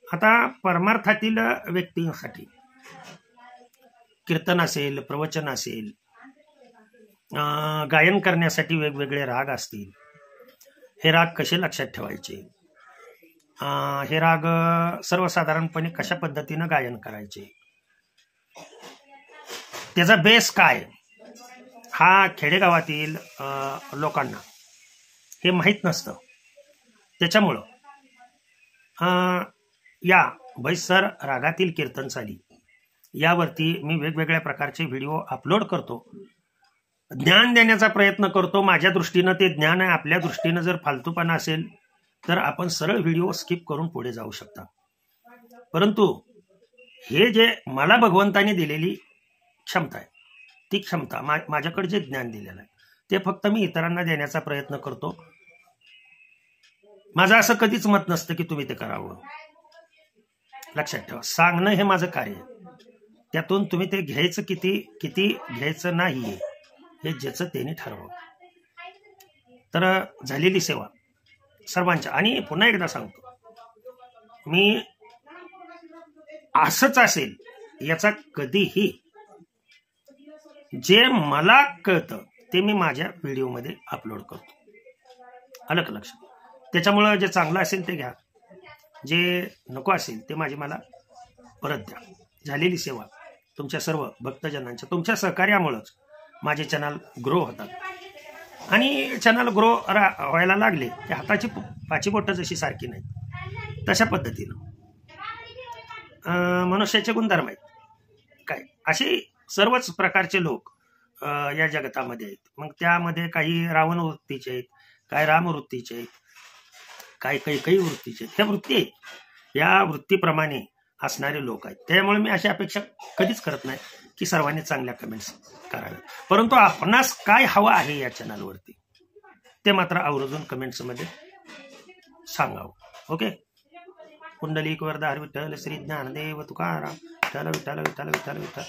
आता परमार्थातील व्यक्तींसाठी कीर्तन असेल, प्रवचन असेल, गायन करण्यासाठी वेगवेगळे राग असतील. हे राग कसे लक्षात ठेवायचे, हे राग सर्वसाधारणपणे कशा पद्धतीनं गायन करायचे, त्याचा बेस काय, हा खेडेगावातील लोकांना हे माहीत नसतं. त्याच्यामुळं या बैसर रागातील कीर्तन चाली यावरती मी वेगवेगळ्या प्रकारचे व्हिडिओ अपलोड करतो, ज्ञान देण्याचा प्रयत्न करतो. माझ्या दृष्टीनं ते ज्ञान आहे. आपल्या दृष्टीनं जर फालतूपणा असेल तर आपण सरळ व्हिडिओ स्किप करून पुढे जाऊ शकता. परंतु हे जे मला भगवंताने दिलेली क्षमता आहे, ती क्षमता माझ्याकडे जे ज्ञान दिलेलं आहे ते फक्त मी इतरांना देण्याचा प्रयत्न करतो. माझं असं कधीच मत नसतं की तुम्ही ते करावं. लक्षात ठेवा, सांगणं हे माझं कार्य आहे. त्यातून तुम्ही ते घ्यायचं किती घ्यायचं नाही हे ज्याचं त्याने ठरवं. तर झालेली सेवा सर्वांच्या. आणि पुन्हा एकदा सांगतो, मी असंच असेल याचा कधीही, जे मला कळतं ते मी माझ्या व्हिडिओमध्ये अपलोड करतो. आलं का लक्षात? त्याच्यामुळं जे चांगलं असेल ते घ्या, जे नको असेल ते मला परत द्या. झालेली सेवा तुमच्या सर्व भक्तजनांच्या तुमच्या सहकार्यामुळंच माझे चॅनल ग्रो होतात. आणि चॅनल ग्रो व्हायला लागले की हाताची पाची बोटं जशी सारखी नाही तशा पद्धतीनं मनुष्याचे गुणधर्म आहेत काय, असे सर्वच प्रकारचे लोक या जगतामध्ये आहेत. मग त्यामध्ये काही रावण वृत्तीचे आहेत, काही राम वृत्तीचे आहेत, काही वृत्तीचे आहेत. ह्या वृत्ती आहेत, या वृत्तीप्रमाणे असणारे लोक आहेत. त्यामुळे मी अशी अपेक्षा कधीच करत नाही की सर्वांनी चांगल्या कमेंट्स कराव्या. परंतु आपणास काय हवं आहे या चॅनलवरती ते मात्र आवर्जून कमेंट्समध्ये सांगावं. ओके. पुंडलिक वरदा हर विठ्ठल श्री ज्ञानदेव तुकाराम. विठ्ठल विठ्ठल विठ्ठल विठ्ठल विठ्ठल.